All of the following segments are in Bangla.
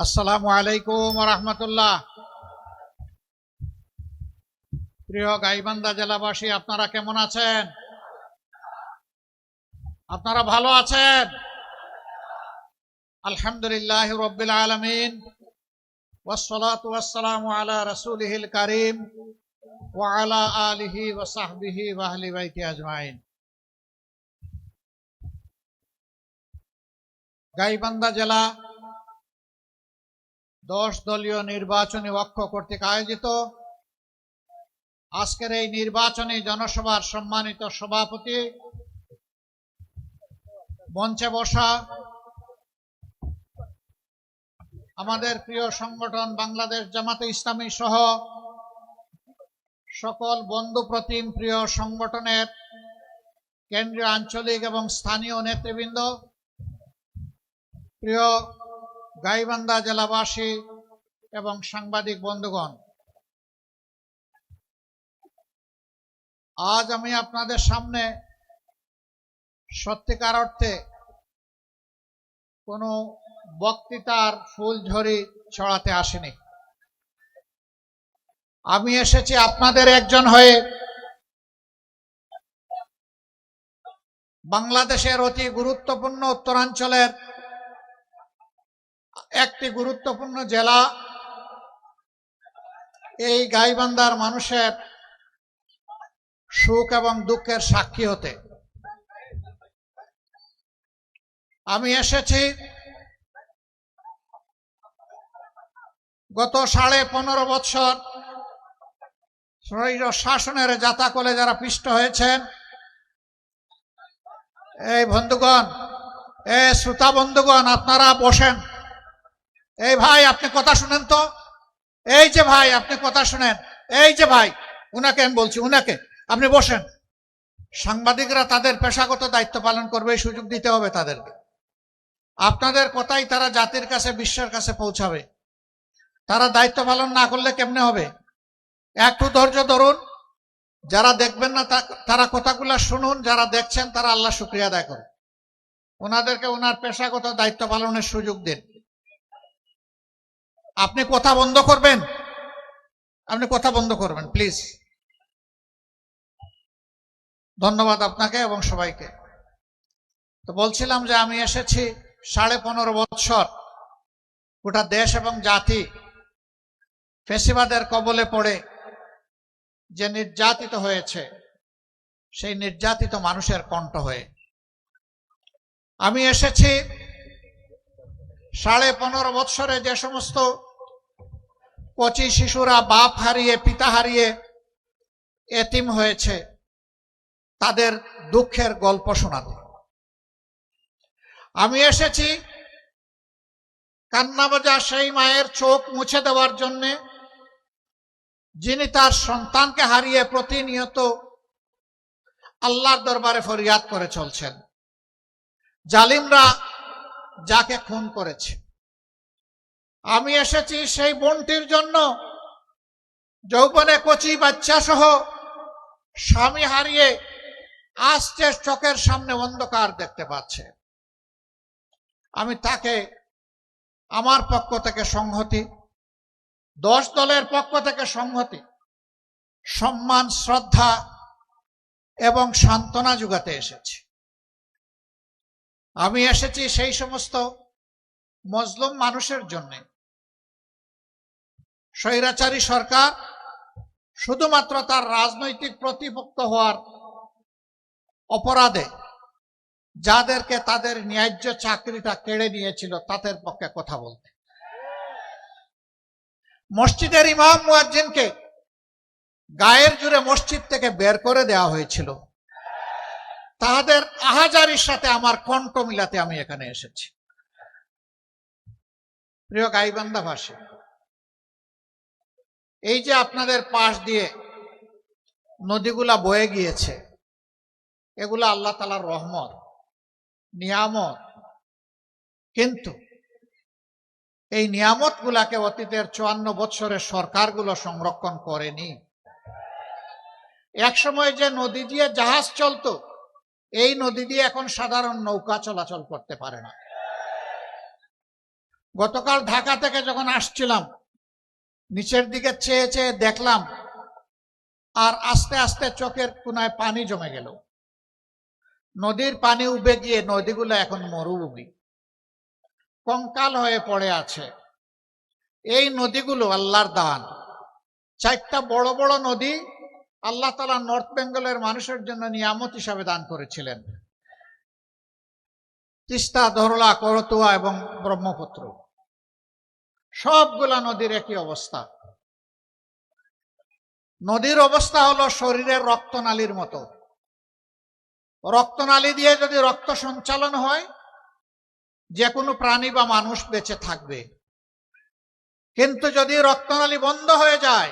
আসসালামু আলাইকুম রহমতুল্লাহ। প্রিয় গাইবান্ধা জেলাবাসী, আপনারা কেমন আছেন? আপনারা ভালো আছেন? আলহামদুলিল্লাহ রাব্বিল আলামিন, ওয়াসসালাতু ওয়াসসালামু আলা রাসূলিহিল কারীম ওয়া আলা আলিহি ওয়া সাহবিহি ওয়া আহলি বাইতি আজমাইন। গাইবান্ধা জেলা 10 দলীয় নির্বাচনী অক্ষ কর্তৃক আয়োজিত আজকের এই নির্বাচনী জনসভার সম্মানিত সভাপতি, মঞ্চে বসা আমাদের প্রিয় সংগঠন বাংলাদেশ জামাতে ইসলামী সহ সকল বন্ধু প্রতিম প্রিয় সংগঠনের কেন্দ্রীয়, আঞ্চলিক এবং স্থানীয় নেতৃবৃন্দ, প্রিয় গাইবান্ধা জেলাবাসী এবং সাংবাদিক বন্ধুগণ, আজ আমি আপনাদের সামনে সত্যিকার অর্থে কোনো বক্তৃতার ফুলঝড়ি ছড়াতে আসিনি। আমি এসেছি আপনাদের একজন হয়ে বাংলাদেশের অতি গুরুত্বপূর্ণ উত্তরাঞ্চলের একটি গুরুত্বপূর্ণ জেলা এই গাইবান্ধার মানুষের সুখ এবং দুঃখের সাক্ষী হতে। আমি এসেছি গত 15.5 বছর স্বৈর শাসনের জাতাকলে যারা পিষ্ট হয়েছেন, এই বন্ধুগণ, এই শ্রোতা বন্ধুগণ, আপনারা বসেন। এই ভাই, আপনি কথা শুনেন তো। এই যে ভাই, আপনি কথা শুনেন। এই যে ভাই, উনাকে আমি বলছি, উনাকে আপনি বসেন। সাংবাদিকরা তাদের পেশাগত দায়িত্ব পালন করবে, এই সুযোগ দিতে হবে তাদেরকে। আপনাদের কথাই তারা জাতির কাছে, বিশ্বের কাছে পৌঁছাবে। তারা দায়িত্ব পালন না করলে কেমনে হবে? একটু ধৈর্য ধরুন। যারা দেখবেন না তারা কথাগুলো শুনুন, যারা দেখছেন তারা আল্লাহ শুকরিয়া আদায় করুন। ওনাদেরকে ওনার পেশাগত দায়িত্ব পালনের সুযোগ দিন। আপনি কথা বন্ধ করবেন, আপনি কথা বন্ধ করবেন প্লিজ। ধন্যবাদ আপনাকে এবং সবাইকে। তো বলছিলাম যে আমি এসেছি 15.5 বছর গোটা দেশ এবং জাতি ফ্যাসিবাদের কবলে পড়ে যে নির্যাতিত হয়েছে, সেই নির্যাতিত মানুষের কণ্ঠ হয়ে। আমি এসেছি 15.5 বছরে যে সমস্ত কচি শিশুরা বাপ হারিয়ে, পিতা হারিয়ে এতিম হয়েছে, তাদের দুঃখের গল্প শোনাতে। আমি এসেছি কান্নাবাজা সেই মায়ের চোখ মুছে দেওয়ার জন্য, যিনি তার সন্তানকে হারিয়ে প্রতিনিয়ত আল্লাহর দরবারে ফরিয়াদ করে চলছেন। জালিমরা যাকে খুন করেছে। আমি এসেছি সেই বোনটির জন্য, যৌবনে কচি বাচ্চা সহ স্বামী হারিয়ে আস্তে চোখের সামনে অন্ধকার দেখতে পাচ্ছে। আমি তাকে আমার পক্ষ থেকে সংহতি, 10 দলের পক্ষ থেকে সংহতি, সম্মান, শ্রদ্ধা এবং সান্ত্বনা যোগাতে এসেছি। আমি এসেছি সেই সমস্ত মজলুম মানুষের জন্য। স্বৈরাচারী সরকার শুধুমাত্র তার রাজনৈতিক প্রতিপক্ষ হওয়ার অপরাধে যাদেরকে তাদের ন্যায্য চাকরিটা কেড়ে নিয়েছিল, তাদের পক্ষে কথা বলতে। মসজিদের ইমাম মুয়াজ্জিনকে গায়ের জুড়ে মসজিদ থেকে বের করে দেওয়া হয়েছিল। তাদের আহাজারির সাথে আমার কণ্ঠ মিলাতে আমি এখানে এসেছি। প্রিয় গাইবান্ধাবাসী, এই যে আপনাদের পাশ দিয়ে নদীগুলা বয়ে গিয়েছে, এগুলা আল্লাহ তাআলার রহমত, নিয়ামত। কিন্তু এই নিয়ামত গুলাকে অতীতের 54 বছরের সরকারগুলো সংরক্ষণ করেনি। এক সময় যে নদী দিয়ে জাহাজ চলতো, এই নদী দিয়ে এখন সাধারণ নৌকা চলাচল করতে পারে না। গতকাল ঢাকা থেকে যখন আসছিলাম, নিচের দিকে চেয়ে চেয়ে দেখলাম, আর আস্তে আস্তে চোখের কোনায় পানি জমে গেল। নদীর পানি উবে গিয়ে নদীগুলো এখন মরুভূমি, কঙ্কাল হয়ে পড়ে আছে। এই নদীগুলো আল্লাহর দান। 4টা বড় বড় নদী আল্লাহ তাআলা নর্থ বেঙ্গলের মানুষের জন্য নিয়ামত হিসাবে দান করেছিলেন, তিস্তা, ধরলা, করতোয়া এবং ব্রহ্মপুত্র। সবগুলা নদীর একই অবস্থা। নদীর অবস্থা হলো শরীরের রক্তনালীর মতো। রক্তনালী দিয়ে যদি রক্ত সঞ্চালন হয়, যে কোনো প্রাণী বা মানুষ বেঁচে থাকবে। কিন্তু যদি রক্তনালী বন্ধ হয়ে যায়,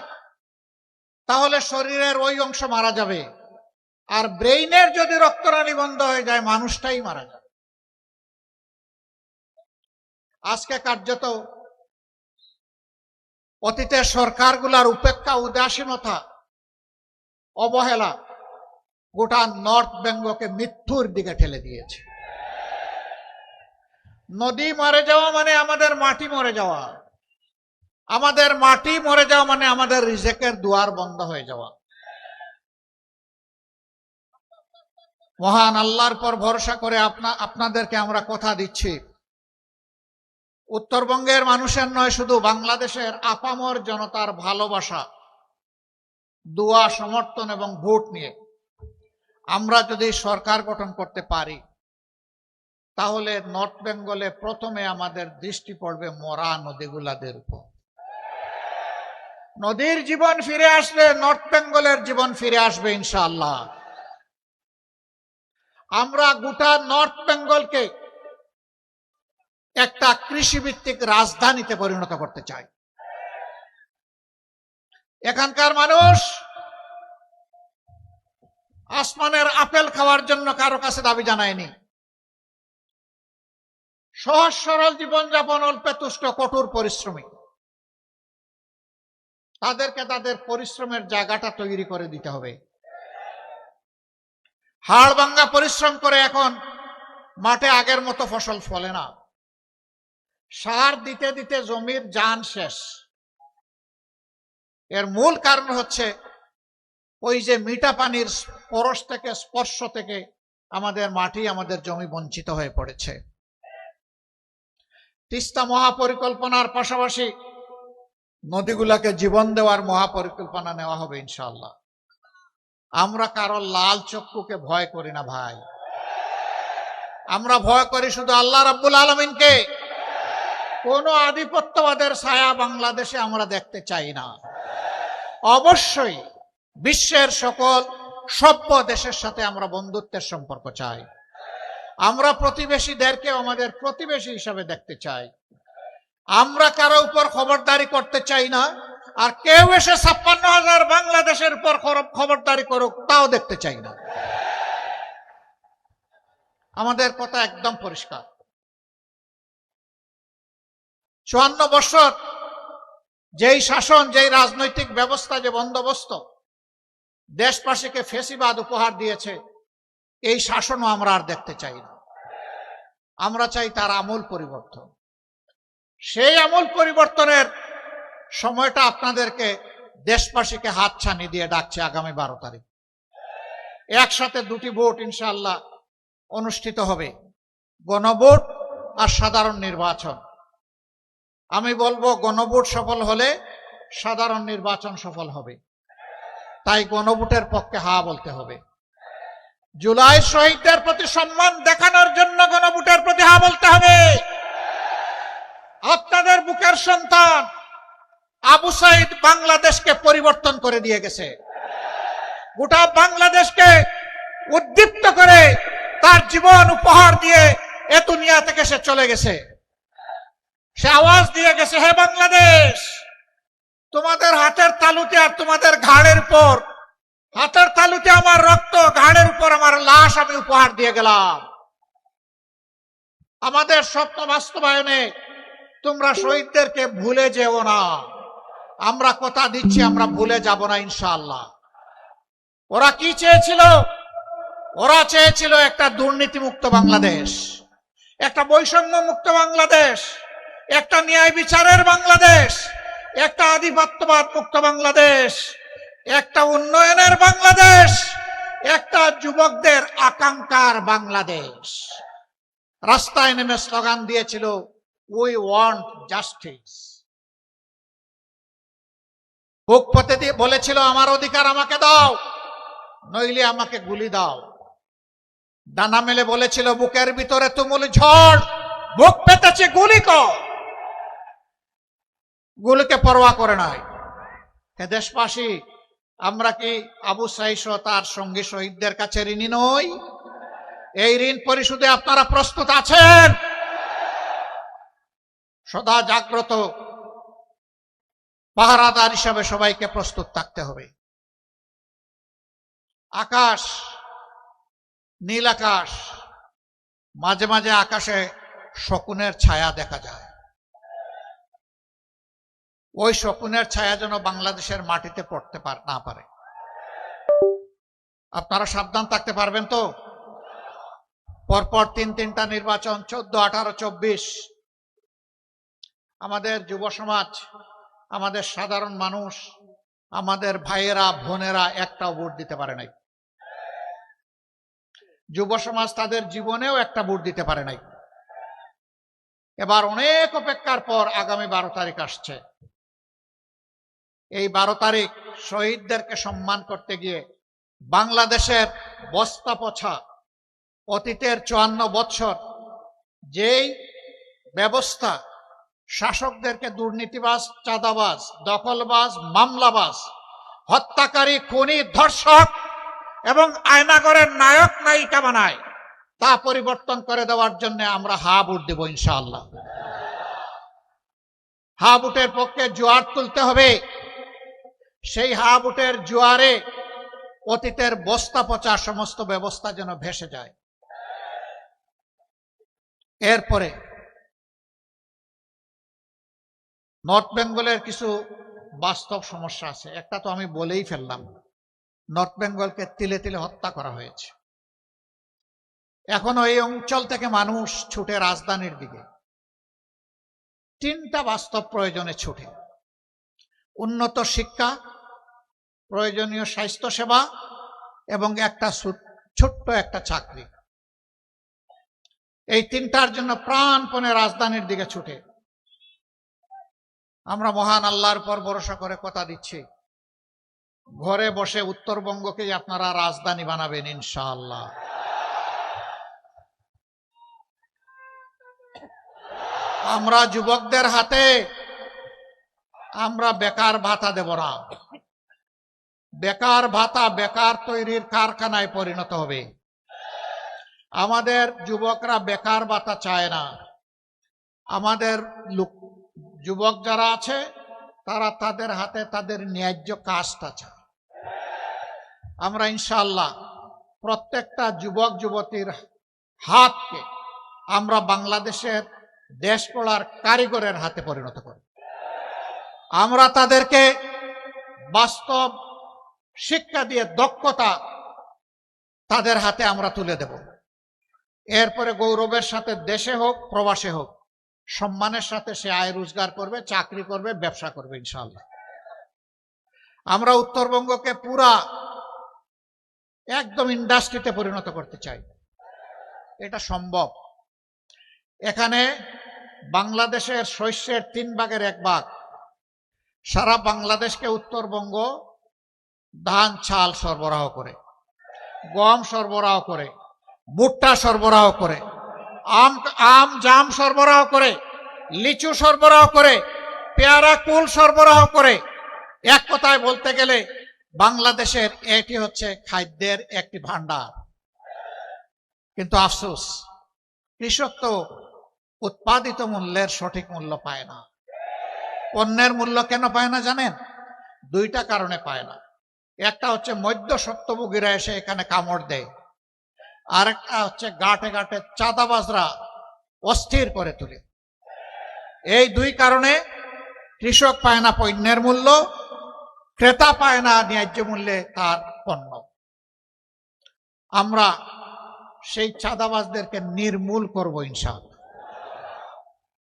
তাহলে শরীরের ওই অংশ মারা যাবে। আর ব্রেইনের যদি রক্তনালী বন্ধ হয়ে যায়, মানুষটাই মারা যাবে। আজকে কার্যত অতীতের সরকারগুলার উপেক্ষা, উদাসীনতা, অবহেলা গোটা নর্থ বেঙ্গলকে মৃত্যুর দিকে ঠেলে দিয়েছে। নদী মরে যাওয়া মানে আমাদের মাটি মরে যাওয়া, আমাদের মাটি মরে যাওয়া মানে আমাদের রিজেকের দুয়ার বন্ধ হয়ে যাওয়া। মহান আল্লাহর পর ভরসা করে আপনাদেরকে আমরা কথা দিচ্ছি, উত্তরবঙ্গের মানুষের নয়, শুধু বাংলাদেশের আপামর জনতার ভালোবাসা, দোয়া, সমর্থন এবং ভোট নিয়ে আমরা যদি সরকার গঠন করতে পারি, তাহলে নর্থ বেঙ্গলে প্রথমে আমাদের দৃষ্টি পড়বে মরা নদীগুলাদের উপর। নদীর জীবন ফিরে আসবে, নর্থ বেঙ্গলের জীবন ফিরে আসবে ইনশাআল্লাহ। আমরা গোটা নর্থ বেঙ্গলকে একটা কৃষিভিত্তিক রাজধানীতে পরিণত করতে চাই। এখানকার মানুষ আসমানের আপেল খাওয়ার জন্য কারো কাছে দাবি জানায়নি। সহজ সরল জীবনযাপন, অল্পে তুষ্ট, কঠোর পরিশ্রমী। তাদেরকে তাদের পরিশ্রমের জায়গাটা তৈরি করে দিতে হবে। হাড় ভাঙ্গা পরিশ্রম করে এখন মাঠে আগের মতো ফসল ফলে না। সার দিতে দিতে জমির জান শেষ। এর মূল কারণ হচ্ছে ওই যে মিঠা পানির পরশ থেকে, স্পর্শ থেকে আমাদের মাটি, আমাদের জমি বঞ্চিত হয়ে পড়েছে। তিস্তা মহাপরিকল্পনার পাশাপাশি নদীগুলাকে জীবন দেওয়ার মহাপরিকল্পনা নেওয়া হবে ইনশাআল্লাহ। আমরা কারো লাল চক্ষুকে ভয় করি না ভাই, আমরা ভয় করি শুধু আল্লাহ রাব্বুল আলামিনকে। কোন আধিপত্যবাদের ছায়া বাংলাদেশে আমরা দেখতে চাই না। অবশ্যই বিশ্বের সকল সভ্য দেশের সাথে আমরা বন্ধুত্বের সম্পর্ক চাই। আমরা প্রতিবেশীদেরকে আমাদের প্রতিবেশী হিসাবে দেখতে চাই। আমরা কারো উপর খবরদারি করতে চাই না, আর কেউ এসে 56,000 বাংলাদেশের উপর খবরদারি করুক তাও দেখতে চাই না। আমাদের কথা একদম পরিষ্কার। 54 বছর যেই শাসন, যেই রাজনৈতিক ব্যবস্থা, যে বন্দোবস্ত দেশবাসীকে ফেসিবাদ উপহার দিয়েছে, এই শাসনও আমরা আর দেখতে চাই না। আমরা চাই তার আমূল পরিবর্তন। সেই আমূল পরিবর্তনের সময়টা আপনাদেরকে, দেশবাসীকে হাতছানি দিয়ে ডাকছে আগামী 12 তারিখ। একসাথে 2টি ভোট ইনশাআল্লাহ অনুষ্ঠিত হবে, গণভোট আর সাধারণ নির্বাচন। আমি বলবো গণভোট সফল হলে সাধারণ নির্বাচন সফল হবে, তাই গণভোটের পক্ষে হা বলতে হবে। জুলাই শহীদদের প্রতি সম্মান দেখানোর জন্য গণভোটের প্রতি হা বলতে হবে। আপনাদের বুকের সন্তান আবু সাইদ বাংলাদেশকে পরিবর্তন করে দিয়ে গেছে, গোটা বাংলাদেশকে উদ্দীপ্ত করে তার জীবন উপহার দিয়ে এ দুনিয়া থেকে সে চলে গেছে। সে আওয়াজ দিয়ে গেছে, হে বাংলাদেশ, তোমাদের হাতের তালুতে আর তোমাদের ঘাড়ের উপর, হাতের তালুতে আমার রক্ত, ঘাড়ের উপর আমার লাশ আমি উপহার দিয়ে গেলাম। আমাদের স্বপ্ন বাস্তবায়নে তোমরা শহীদদেরকে ভুলে যেও না। আমরা কথা দিচ্ছি, আমরা ভুলে যাব না ইনশাআল্লাহ। ওরা কি চেয়েছিল? ওরা চেয়েছিল একটা দুর্নীতিমুক্ত বাংলাদেশ, একটা বৈষম্য মুক্ত বাংলাদেশ, একটা ন্যায় বিচারের বাংলাদেশ, একটা আধিপত্যবাদ মুক্ত বাংলাদেশ, একটা উন্নয়নের বাংলাদেশ, একটা যুবকদের আকাঙ্ক্ষার বাংলাদেশ। রাস্তায় নেমে স্লোগান দিয়েছিল, উই ওয়ান্ট জাস্টিস। বুক পেতে দিয়ে বলেছিল, আমার অধিকার আমাকে দাও, নইলে আমাকে গুলি দাও। ডানা মেলে বলেছিল, বুকের ভিতরে তুমুল ঝড়, বুক পেতেছে, গুলি কর। গুলিকে পরোয়া করে নাই। হে দেশবাসী, আমরা কি আবু সাইদ ও তার সঙ্গী শহীদদের কাছে ঋণী নই? এই ঋণ পরিশোধে আপনারা প্রস্তুত আছেন? সদা জাগ্রত পাহারাদার হিসাবে সবাইকে প্রস্তুত থাকতে হবে। আকাশ, নীল আকাশ, মাঝে মাঝে আকাশে শকুনের ছায়া দেখা যায়। ওই শকুনের ছায়া যেন বাংলাদেশের মাটিতে পড়তে না পারে। আপনারা সাবধান থাকতে পারবেন তো? পরপর তিনটা নির্বাচন, 14, 18, 24। আমাদের যুব সমাজ, আমাদের সাধারণ মানুষ, আমাদের ভাইয়েরা বোনেরা একটাও ভোট দিতে পারে নাই। যুব সমাজ তাদের জীবনেও একটা ভোট দিতে পারে নাই। এবার অনেক অপেক্ষার পর আগামী 12 তারিখ আসছে। এই 12 তারিখ শহীদদেরকে সম্মান করতে গিয়ে বাংলাদেশের বস্তা পছা অতীতের 54 বৎসর যেই ব্যবস্থা শাসকদেরকে দুর্নীতিবাজ, চাঁদাবাজ, দখলবাজ, মামলাবাজ, হত্যাকারী, খুনি, ধর্ষক এবং আয়নাগরের নায়ক নায়িকা বানায়, তা পরিবর্তন করে দেওয়ার জন্য আমরা হা ভোট দেব ইনশাআল্লাহ। হা ভোটের পক্ষে জোয়ার তুলতে হবে। সেই হা ভোটের জোয়ারে অতীতের বস্তা পচা সমস্ত ব্যবস্থা যেন ভেসে যায়। এরপরে নর্থ বেঙ্গলের কিছু বাস্তব সমস্যা আছে। একটা তো আমি বলেই ফেললাম, নর্থ বেঙ্গলকে তিলে তিলে হত্যা করা হয়েছে। এখনো এই অঞ্চল থেকে মানুষ ছুটে রাজধানীর দিকে। 3টা বাস্তব প্রয়োজনে ছুটে: উন্নত শিক্ষা, প্রয়োজনীয় স্বাস্থ্য সেবা এবং একটা ছোট্ট একটা চাকরি। এই 3টার জন্য প্রাণপণে রাজধানীর দিকে ছুটে। আমরা মহান আল্লাহর উপর ভরসা করে কথা দিচ্ছি, ঘরে বসে উত্তরবঙ্গকে আপনারা রাজধানী বানাবেন ইনশাআল্লাহ। আমরা যুবকদের হাতে আমরা বেকার ভাতা দেব না। বেকার ভাতা বেকার তৈরির কারখানায় পরিণত হবে। আমাদের যুবকরা বেকার ভাতা চায় না। আমাদের যুবক যারা আছে তারা তাদের হাতে তাদের ন্যায্য কাজটা চায়। আমরা ইনশাআল্লাহ প্রত্যেকটা যুবক যুবতীর হাতকে আমরা বাংলাদেশের দেশ গড়ার কারিগরের হাতে পরিণত করি। আমরা তাদেরকে বাস্তব শিক্ষা দিয়ে দক্ষতা তাদের হাতে আমরা তুলে দেব। এরপরে গৌরবের সাথে দেশে হোক প্রবাসে হোক সম্মানের সাথে সে আয় রোজগার করবে, চাকরি করবে, ব্যবসা করবে ইনশাআল্লাহ। আমরা উত্তরবঙ্গকে পুরা একদম ইন্ডাস্ট্রিতে পরিণত করতে চাই। এটা সম্ভব। এখানে বাংলাদেশের শস্যের 3 ভাগের 1 ভাগ। সারা বাংলাদেশকে উত্তরবঙ্গ ধান চাল সরবরাহ করে, গম সরবরাহ করে, ভুট্টা সরবরাহ করে, আম জাম সরবরাহ করে, লিচু সরবরাহ করে, পেয়ারা কুল সরবরাহ করে। এক কথায় বলতে গেলে বাংলাদেশের এটি হচ্ছে খাদ্যের একটি ভান্ডার। কিন্তু আফসোস, কৃষক তো উৎপাদিত মূল্যের সঠিক মূল্য পায় না। পণ্যের মূল্য কেন পায় না জানেন? 2টা কারণে পায় না। একটা হচ্ছে মধ্য স্বত্বভোগীরা এসে এখানে কামড় দেয়, আর একটা হচ্ছে ঘাটে ঘাটে চাঁদাবাজরা অস্থির করে তোলে। এই 2 কারণে কৃষক পায় না পণ্যের মূল্য, ক্রেতা পায় না ন্যায্য মূল্যে তার পণ্য। আমরা সেই চাঁদাবাজদেরকে নির্মূল করব ইনশাআল্লাহ।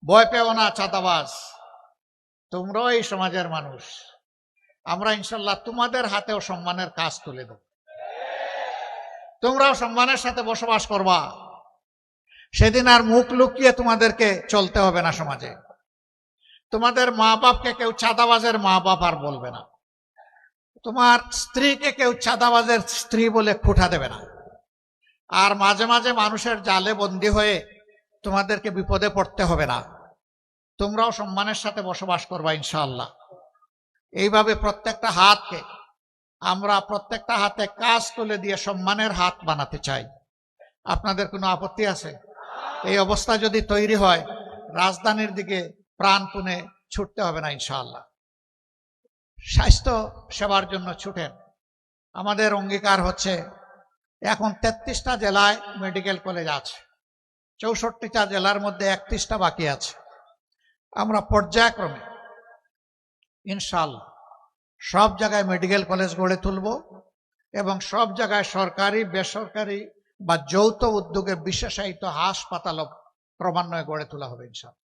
ভয় পেও না চাঁদাবাজ, তোমরাও এই সমাজের মানুষ। আমরা ইনশাল্লাহ তোমাদের হাতেও সম্মানের কাজ তুলে দেব। তোমরাও সম্মানের সাথে বসবাস করবা। সেদিন আর মুখ লুকিয়ে তোমাদেরকে চলতে হবে না সমাজে। তোমাদের মা বাপকে কেউ চাঁদাবাজের মা বাপ আর বলবে না। তোমার স্ত্রীকে কেউ চাঁদাবাজের স্ত্রী বলে খুঁটা দেবে না। আর মাঝে মাঝে মানুষের জালে বন্দী হয়ে তোমাদেরকে বিপদে পড়তে হবে না। তোমরাও সম্মানের সাথে বসবাস করবা ইনশাআল্লাহ। এইভাবে প্রত্যেকটা হাতকে আমরা প্রত্যেকটা হাতে কাজ তুলে দিয়ে সম্মানের হাত বানাতে চাই। আপনাদের কোনো আপত্তি আছে? এই অবস্থা যদি তৈরি হয়, রাজধানীর দিকে প্রাণপণে ছুটতে হবে না ইনশাআল্লাহ। স্বাস্থ্য সেবার জন্য ছুটেন। আমাদের অঙ্গীকার হচ্ছে এখন 33টা জেলায় মেডিকেল কলেজ আছে, 64টা জেলার মধ্যে 31টা বাকি আছে। আমরা পর্যায়ক্রমে ইনশাআল্লাহ সব জায়গায় মেডিকেল কলেজ গড়ে তুলব এবং সব জায়গায় সরকারি বেসরকারি বা যৌথ উদ্যোগে বিশেষায়িত হাসপাতাল ক্রমান্বয়ে গড়ে তোলা হবে ইনশাআল্লাহ।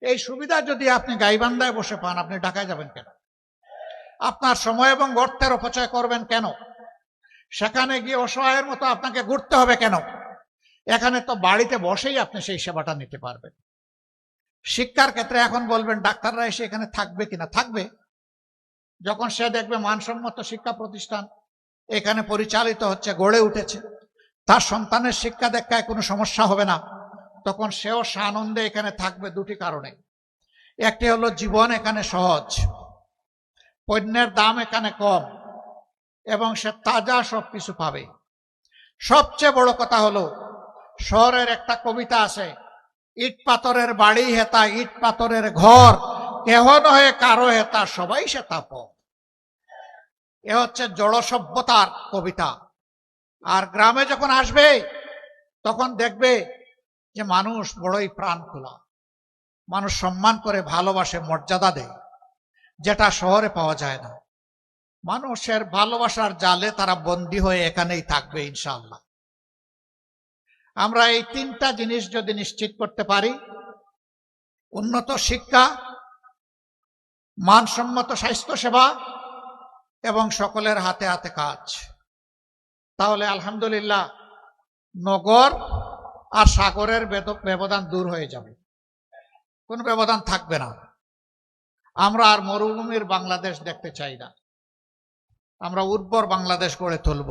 এই সুবিধা যদি আপনি গাইবান্ধায় বসে পান, আপনি ঢাকায় যাবেন কেন? আপনার সময় এবং অর্থের অপচয় করবেন কেন? সেখানে গিয়ে অসহায়ের মতো আপনাকে ঘুরতে হবে কেন? এখানে তো বাড়িতে বসেই আপনি সেই সেবাটা নিতে পারবেন। শিক্ষার ক্ষেত্রে এখন বলবেন ডাক্তাররা এসে এখানে থাকবে কিনা? থাকবে। যখন সে দেখবে মানসম্মত শিক্ষা প্রতিষ্ঠান এখানে পরিচালিত হচ্ছে, গড়ে উঠেছে, তার সন্তানের শিক্ষা দীক্ষায় কোনো সমস্যা হবে না, তখন সেও সানন্দে এখানে থাকবে। দুটি কারণে, একটি হলো জীবন এখানে সহজ, পণ্যের দাম এখানে কম এবং সে তাজা সবকিছু পাবে। সবচেয়ে বড় কথা হলো শহরের একটা কবিতা আছে, ইট পাথরের বাড়ি হেতা ইট পাথরের ঘর, কেহ নহে কারো হেতা সবাই সে তাপ। এ হচ্ছে জড় সভ্যতার কবিতা। আর গ্রামে যখন আসবে তখন দেখবে যে মানুষ বড়ই প্রাণ খোলা, মানুষ সম্মান করে, ভালোবাসে, মর্যাদা দেয়, যেটা শহরে পাওয়া যায় না। মানুষের ভালোবাসার জালে তারা বন্দী হয়ে এখানেই থাকবে ইনশাআল্লাহ। আমরা এই তিনটা জিনিস যদি নিশ্চিত করতে পারি, উন্নত শিক্ষা, মানসম্মত স্বাস্থ্য সেবা এবং সকলের হাতে হাতে কাজ, তাহলে আলহামদুলিল্লাহ নগর আর সাগরের ব্যবধান দূর হয়ে যাবে, কোনো ব্যবধান থাকবে না। আমরা আর মরুভূমির বাংলাদেশ দেখতে চাই না। আমরা উর্বর বাংলাদেশ গড়ে তুলব।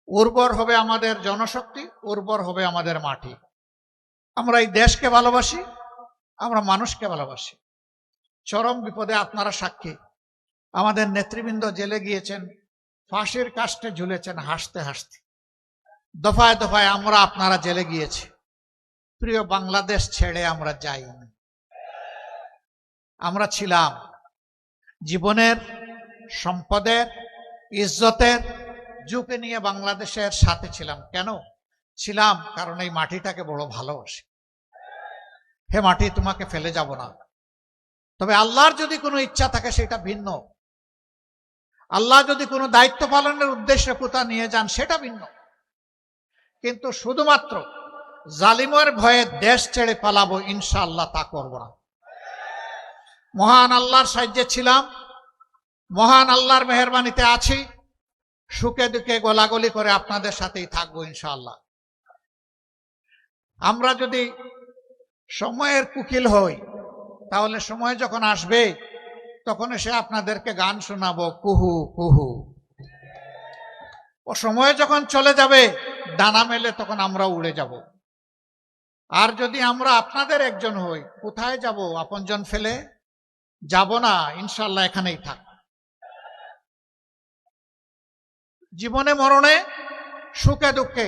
উর্বর হবে আমাদের জনশক্তি, উর্বর হবে আমাদের মাটি। আমরা এই দেশকে ভালোবাসি, আমরা মানুষকে ভালোবাসি। চরম বিপদে আপনারা সাক্ষী, আমাদের নেতৃবৃন্দ জেলে গিয়েছেন, ফাঁসির কাস্টে ঝুলেছেন হাসতে হাসতে। দফায় দফায় আমরা আপনারা জেলে গিয়েছি। প্রিয় বাংলাদেশ ছেড়ে আমরা যাইনি। আমরা ছিলাম জীবনের, সম্পদের, ইজ্জতের ঝুঁকি নিয়ে বাংলাদেশের সাথে ছিলাম। কেন ছিলাম? কারণ এই মাটিটাকে বড় ভালোবাসি। হে মাটি, তোমাকে ফেলে যাব না। তবে আল্লাহর যদি কোনো ইচ্ছা থাকে সেটা ভিন্ন। আল্লাহ যদি কোনো দায়িত্ব পালনের উদ্দেশ্যে কোথাও নিয়ে যান সেটা ভিন্ন। কিন্তু শুধুমাত্র জালিমের ভয়ে দেশ ছেড়ে পালাবো, ইনশাআল্লাহ তা করব না। মহান আল্লাহর সাহায্যে ছিলাম, মহান আল্লাহর মেহেরবানিতে আছি, সুখে দুঃখে গোলাগুলি করে আপনাদের সাথেই থাকবো ইনশাআল্লাহ। আমরা যদি সময়ের কুকিল হই, তাহলে সময় যখন আসবে তখন এসে আপনাদেরকে গান শোনাবো কুহু কুহু। ও সময় যখন চলে যাবে ডানা মেলে তখন আমরা উড়ে যাব। আর যদি আমরা আপনাদের একজন হই, কোথায় যাব? আপনজন ফেলে যাব না, ইনশাআল্লাহ এখানেই থাক। জীবনে মরণে, সুখে দুঃখে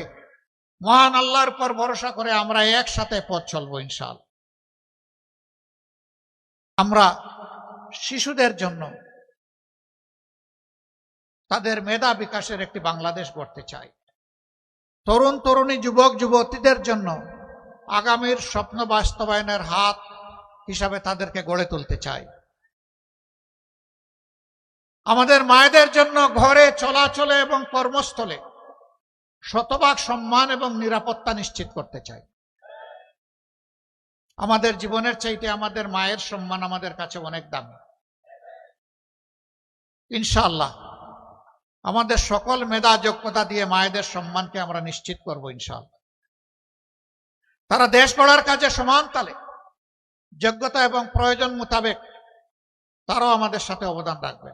মহান আল্লাহর উপর ভরসা করে আমরা একসাথে পথ চলবো ইনশাআল্লাহ। আমরা শিশুদের জন্য তাদের মেধা বিকাশের একটি বাংলাদেশ গড়তে চাই। তরুণ তরুণী, যুবক যুবতীদের জন্য আগামীর স্বপ্ন বাস্তবায়নের হাত হিসাবে তাদেরকে গড়ে তুলতে চাই। আমাদের মায়েদের জন্য ঘরে, চলাচলে এবং কর্মস্থলে শতভাগ সম্মান এবং নিরাপত্তা নিশ্চিত করতে চাই। আমাদের জীবনের চাইতে আমাদের মায়ের সম্মান আমাদের কাছে অনেক দামি। ইনশাআল্লাহ আমাদের সকল মেধা যোগ্যতা দিয়ে মায়েদের সম্মানকে আমরা নিশ্চিত করব ইনশাআল্লাহ। তারা দেশ গড়ার কাজে সমান তালে যোগ্যতা এবং প্রয়োজন মোতাবেক তারাও আমাদের সাথে অবদান রাখবে।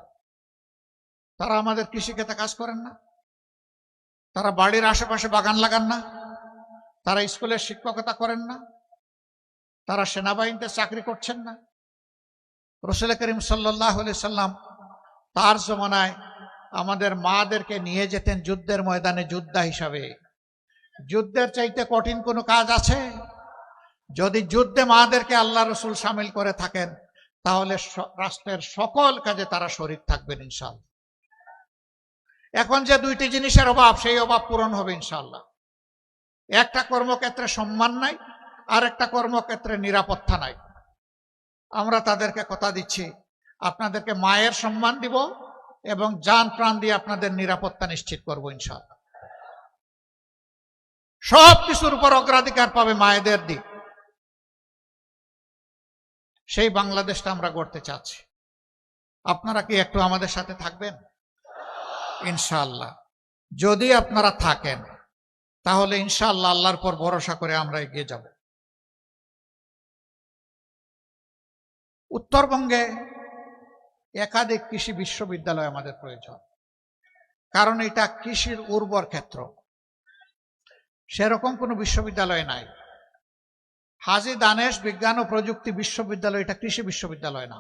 তারা আমাদের কৃষিক্ষেত্রে কাজ করেন না, তারা বাড়ির আশেপাশে বাগান লাগান না, তারা স্কুলের শিক্ষকতা করেন না, তারা সেনাবাহিনীতে চাকরি করছেন না। রাসূল করিম সাল্লাল্লাহু আলাইহি সাল্লাম তার জমানায় আমাদের মাদেরকে নিয়ে যেতেন যুদ্ধের ময়দানে যোদ্ধা হিসাবে। যুদ্ধের চাইতে কঠিন কোনো কাজ আছে? যদি যুদ্ধে মাদেরকে আল্লাহ রসুল সামিল করে থাকেন তাহলে রাষ্ট্রের সকল কাজে তারা শরীক থাকবেন ইনশাআল্লাহ। এখন যে দুইটি জিনিসের অভাব, সেই অভাব পূরণ হবে ইনশাআল্লাহ। একটা কর্মক্ষেত্রে সম্মান নাই, আর একটা কর্মক্ষেত্রে নিরাপত্তা নাই। আমরা তাদেরকে কথা দিচ্ছি, আপনাদেরকে মায়ের সম্মান দিব এবং জান প্রাণ দিয়ে আপনাদের নিরাপত্তা নিশ্চিত করব ইনশাআল্লাহ। সব কিছুর উপর অগ্রাধিকার পাবে মায়েদের দিক। সেই বাংলাদেশটা আমরা গড়তে চাচ্ছি। আপনারা কি একটু আমাদের সাথে থাকবেন? ইনশাআল্লাহ যদি আপনারা থাকেন তাহলে ইনশাআল্লাহ আল্লাহর পর ভরসা করে আমরা এগিয়ে যাব। উত্তরবঙ্গে একাধিক কৃষি বিশ্ববিদ্যালয় আমাদের প্রয়োজন, কারণ এটা কৃষির উর্বর ক্ষেত্র। সেরকম কোনো বিশ্ববিদ্যালয় নাই। হাজী দানেশ বিজ্ঞান ও প্রযুক্তি বিশ্ববিদ্যালয় এটা কৃষি বিশ্ববিদ্যালয় না।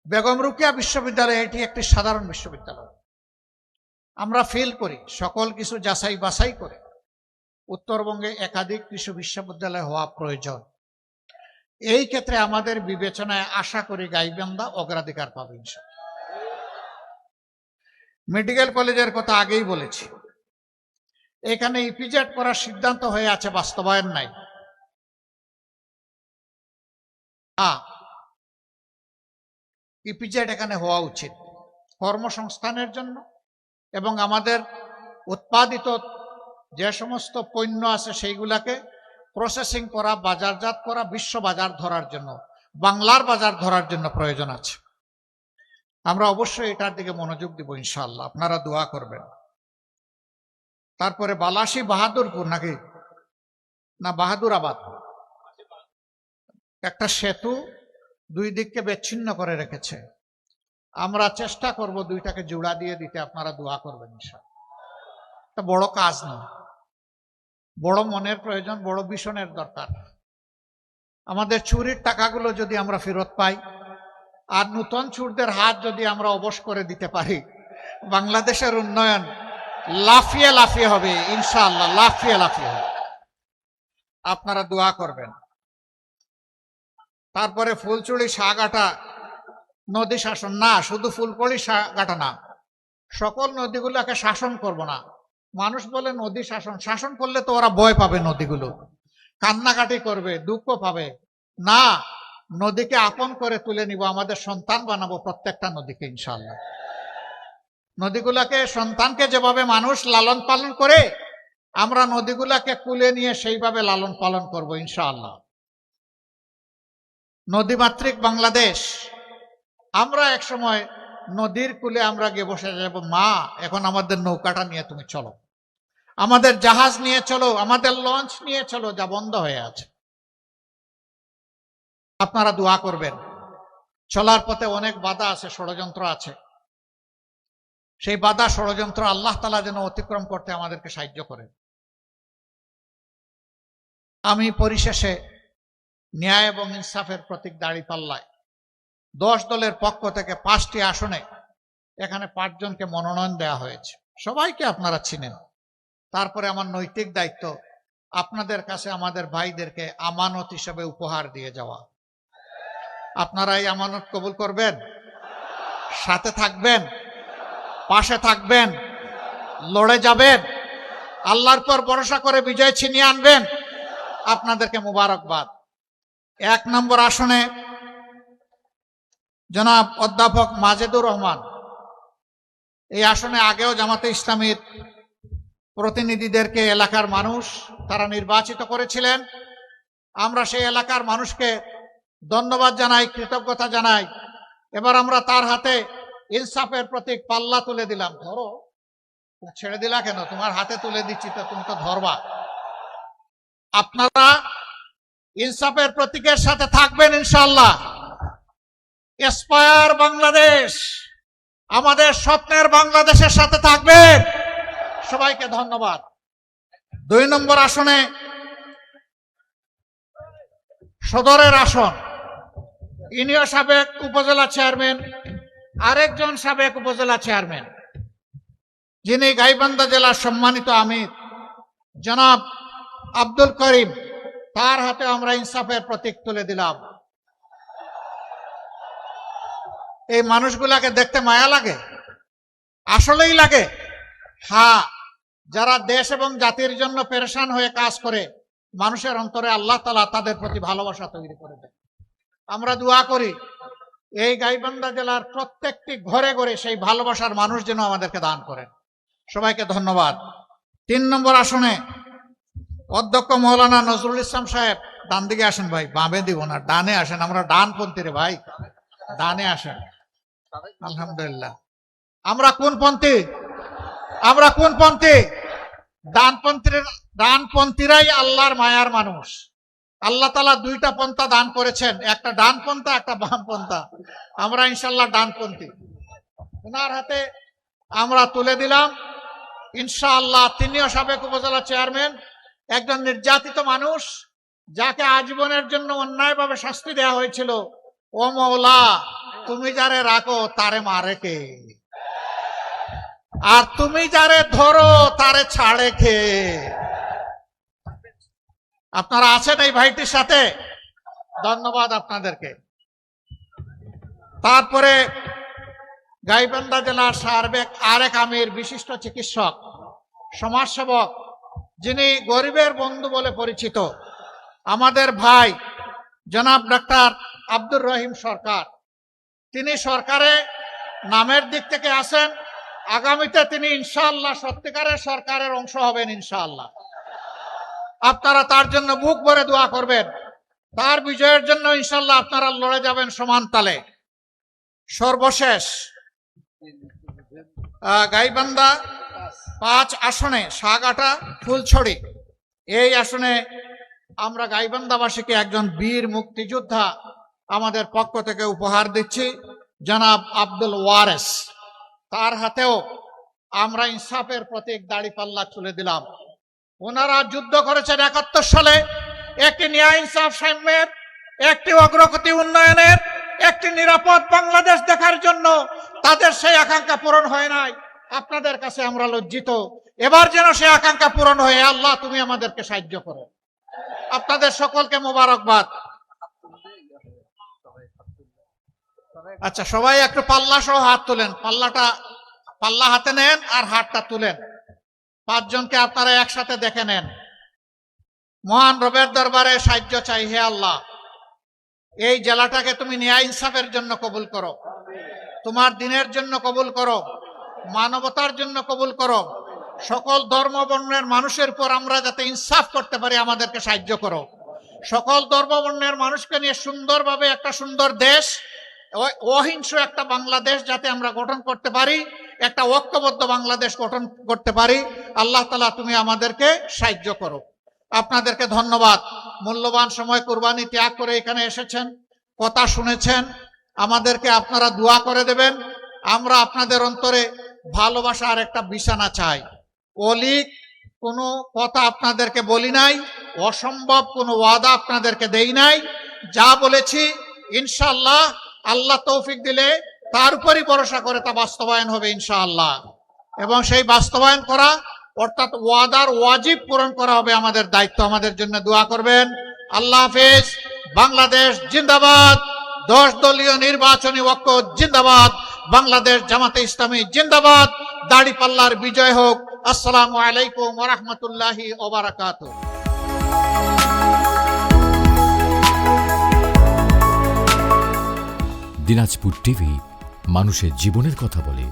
বেগম রোকেয়া বিশ্ববিদ্যালয় এটি একটি সাধারণ বিশ্ববিদ্যালয়। আমরা ফিল করি সকল কিছু যাচাই বাছাই করে উত্তরবঙ্গে একাধিক কৃষি বিশ্ববিদ্যালয় হওয়া প্রয়োজন। এই ক্ষেত্রে আমাদের বিবেচনায় আশা করি গাইবান্ধা অগ্রাধিকার পাবে ইনশাআল্লাহ। মেডিকেল কলেজের কথা আগেই বলেছি, এখানে ইপিজেড করার সিদ্ধান্ত হয়ে আছে, বাস্তবায়ন নাই। ইপিজেড এখানে হওয়া উচিত কর্মসংস্থানের জন্য এবং আমাদের উৎপাদিত যে সমস্ত পণ্য আছে সেইগুলাকে প্রসেসিং করা, বাজারজাত করা, বিশ্ব বাজার ধরার জন্য, বাংলার বাজার ধরার জন্য প্রয়োজন আছে। আমরা অবশ্যই এটার দিকে মনোযোগ দিব ইনশাআল্লাহ, আপনারা দোয়া করবেন। তারপরে বালাসী বাহাদুরপুর নাকি না বাহাদুরাবাদ, একটা সেতু দুই দিককে বিচ্ছিন্ন করে রেখেছে। আমরা চেষ্টা করব দুইটাকে জোড়া দিয়ে দিতে, আপনারা দোয়া করবেন ইনশাআল্লাহ। এটা বড় কাজ না, বড় মনের প্রয়োজন, বড় ভীষণের দরকার। আমাদের চুরির টাকাগুলো যদি আমরা ফেরত পাই আর নূতন চোরদের হাত যদি আমরা অবশ করে দিতে পারি, বাংলাদেশের উন্নয়ন লাফিয়ে লাফিয়ে হবে ইনশাআল্লাহ, লাফিয়ে লাফিয়ে হবে। আপনারা দোয়া করবেন। তারপরে ফুলচুড়ি সাগাটা নদী শাসন না, শুধু ফুলকড়ি সাগাটা না, সকল নদীগুলোকে শাসন করব না। মানুষ বলে নদী শাসন, শাসন করলে তো ওরা ভয় পাবে, নদীগুলো কান্নাকাটি করবে, দুঃখ পাবে না। নদীকে আপন করে তুলে নিব, আমাদের সন্তান বানাবো প্রত্যেকটা নদীকে ইনশাআল্লাহ। নদীগুলাকে, সন্তানকে যেভাবে মানুষ লালন পালন করে, আমরা নদীগুলাকে কুলে নিয়ে সেইভাবে লালন পালন করব ইনশাআল্লাহ। নদীমাতৃক বাংলাদেশ। আমরা এক সময় নদীর কূলে আমরা গিয়ে বসে যাব, মা এখন আমাদের নৌকাটা নিয়ে তুমি চলো, আমাদের জাহাজ নিয়ে চলো, আমাদের লঞ্চ নিয়ে চলো, যা বন্ধ হয়ে আছে। আপনারা দোয়া করবেন। চলার পথে অনেক বাধা আছে, ষড়যন্ত্র আছে। সেই বাধা ষড়যন্ত্র আল্লাহ তাআলা যেন অতিক্রম করতে আমাদেরকে সাহায্য করেন। আমি পরিশেষে ন্যায় এবং ইনসাফের প্রতীক দাঁড়িপাল্লায় 10 দলের পক্ষ থেকে 5টি আসনে এখানে 5 জনকে মনোনয়ন দেওয়া হয়েছে। সবাইকে আপনারা চিনেন। তারপরে আমার নৈতিক দায়িত্ব আপনাদের কাছে আমাদের ভাইদেরকে আমানত হিসেবে উপহার দিয়ে যাওয়া। আপনারা এই আমানত কবুল করবেন, সাথে থাকবেন, পাশে থাকবেন, লড়ে যাবেন, আল্লাহর পর ভরসা করে বিজয় ছিনিয়ে আনবেন। আপনাদেরকে মুবারকবাদ। 1 নম্বর আসনে জনাব অধ্যাপক মাজেদুর রহমান। এই আসনে আগেও জামাতে ইসলামীর প্রতিনিধিদেরকে এলাকার মানুষ তারা নির্বাচিত করেছিলেন। আমরা সেই এলাকার মানুষকে ধন্যবাদ জানাই, কৃতজ্ঞতা জানাই। এবার আমরা তার হাতে ইনসাফের প্রতীক পাল্লা তুলে দিলাম। ধরো, ছেড়ে দিলা কেন? তোমার হাতে তুলে দিচ্ছি তো, তুমি তো ধরবা। আপনারা ইনসাফের প্রতীকের সাথে থাকবেন ইনশাআল্লাহ। এসপায়ার বাংলাদেশ, আমাদের স্বপ্নের বাংলাদেশের সাথে থাকবেন। সবাইকে ধন্যবাদ। 2 নম্বর আসনে সদরের আসন, ইনিও সাবেক উপজেলা চেয়ারম্যান, আরেকজন সাবেক উপজেলা চেয়ারম্যান, যিনি গাইবান্ধা জেলার সম্মানিত আমির জনাব আব্দুল করিম, তার হাতে আমরা ইনসাফের প্রতীক তুলে দিলাম। এই মানুষগুলাকে দেখতে মায়া লাগে, আসলেই লাগে। হ্যাঁ, যারা দেশ এবং জাতির জন্য পেরেশান হয়ে কাজ করে, মানুষের অন্তরে আল্লাহ তাআলা তাদের প্রতি ভালোবাসা তৈরি করে দেয়। আমরা দোয়া করি এই গাইবান্ধা জেলার প্রত্যেকটি ঘরে ঘরে সেই ভালোবাসার মানুষ যেন আমাদেরকে দান করেন। সবাইকে ধন্যবাদ। 3 নম্বর আসনে অধ্যক্ষ মৌলানা নজরুল ইসলাম সাহেব, ডান দিকে আসেন ভাই, বামে দিব না, ডানে আসেন। আমরা ডানপন্থী রে ভাই, ডানে আসেন। আলহামদুলিল্লাহ। আমরা কোন পন্থী? আমরা কোন পন্থী? ডানপন্থীরাই আল্লাহর মায়ার মানুষ। আল্লাহ তাআলা 2টা পন্থা দান করেছেন, একটা ডান পন্থা, একটা বাম পন্থা। আমরা ইনশাআল্লাহ ডানপন্থী। ওনার হাতে আমরা তুলে দিলাম ইনশাআল্লাহ। তিনিও সাবেক উপজেলা চেয়ারম্যান, একজন নির্যাতিত মানুষ, যাকে আজীবনের জন্য অন্যায়ভাবে শাস্তি দেওয়া হয়েছিল। ও মওলা, তুমি যারে রাখো তারে মারে কে, আর তুমি যারে ধরো তারে ছাড়ে কে। আপনারা আছেন এই ভাইটির সাথে, ধন্যবাদ আপনাদেরকে। তারপরে গাইবান্ধা জেলার সাবেক আরেক আমির, বিশিষ্ট চিকিৎসক, সমাজসেবক, যিনি গরিবের বন্ধু বলে পরিচিত, আমাদের ভাই জনাব ডাক্তার আব্দুর রহিম সরকার। তিনি সরকারে নামের দিক থেকে আছেন, আগামীতে তিনি ইনশাআল্লাহ সত্যিকারের সরকারের অংশ হবেন ইনশাআল্লাহ। আপনারা তার জন্য বুক ভরে দোয়া করবেন, তার বিজয়ের জন্য ইনশাআল্লাহ আপনারা লড়ে যাবেন সমান তালে। সর্বশেষ গাইবান্ধা 5 আসনে সাগাটা ফুলছড়ি, এই আসনে আমরা গাইবান্ধাবাসীকে একজন বীর মুক্তিযোদ্ধা আমাদের পক্ষ থেকে উপহার দিচ্ছি, জনাব আব্দুল ওয়ারেস। তার হাতেও আমরা ইনসাফের প্রতীক দাড়িপাল্লা তুলে দিলাম। ওনারা যুদ্ধ করেছেন 71 সালে, একটি ন্যায় ইনসাফ সাম্যের, একটি অগ্রগতি উন্নয়নের, একটি নিরাপদ বাংলাদেশ দেখার জন্য। তাদের সেই আকাঙ্ক্ষা পূরণ হয় নাই। আপনাদের কাছে আমরা লজ্জিত। এবার যেন সেই আকাঙ্ক্ষা পূরণ হয়ে, আল্লাহ তুমি আমাদেরকে সাহায্য করো। আপনাদের সকলকে মোবারকবাদ। আচ্ছা, সবাই একটু পাল্লা সহ হাত তোলেন। পাল্লা হাতে নেন আর হাতটা তুলেন। 5 জনকে আপনারা একসাথে দেখে নেন। মহান রবের দরবারে সাহায্য চাই। হে আল্লাহ, এই জেলাটাকে তুমি ন্যায় ইনসাফের জন্য কবুল করো, তোমার দিনের জন্য কবুল করো, মানবতার জন্য কবুল করো। সকল ধর্ম বর্ণের মানুষের পর আমরা যাতে ইনসাফ করতে পারি, আমাদেরকে সাহায্য করো। সকল ধর্ম বর্ণের মানুষকে নিয়ে সুন্দরভাবে একটা সুন্দর দেশ, অহিংস একটা বাংলাদেশ যাতে আমরা গঠন করতে পারি, একটা ঐক্যবদ্ধ বাংলাদেশ গঠন করতে পারি। আল্লাহ তাআলা তুমি আমাদেরকে সাহায্য করো। আপনাদেরকে ধন্যবাদ। মূল্যবান সময় কুরবানি ত্যাগ করে এখানে এসেছেন, কথা শুনেছেন, আমাদেরকে আপনারা দোয়া করে দেবেন। আমরা আপনাদের অন্তরে ভালোবাসার একটা বিছানা চাই। অলিক কোনো কথা আপনাদেরকে বলি নাই, অসম্ভব কোনো ওয়াদা আপনাদেরকে দেই নাই। যা বলেছি ইনশাআল্লাহ আল্লাহ তৌফিক দিলে তার উপরই ভরসা করে তা বাস্তবায়ন হবে ইনশাআল্লাহ। এবং সেই বাস্তবায়ন করা অর্থাৎ ওয়াদার ওয়াজিব পূরণ করা হবে আমাদের দায়িত্ব। আমাদের জন্য দোয়া করবেন। আল্লাহ হাফেজ। বাংলাদেশ জিন্দাবাদ। 10 দলীয় নির্বাচনী ঐক্য জিন্দাবাদ। বাংলাদেশ জামাতে ইসলামী জিন্দাবাদ। দাড়িপাল্লার বিজয় হোক। আসসালামু আলাইকুম ওয়া রাহমাতুল্লাহি ওয়া বারাকাতুহু। দিনাজপুর টিভি, মানুষের জীবনের কথা বলে।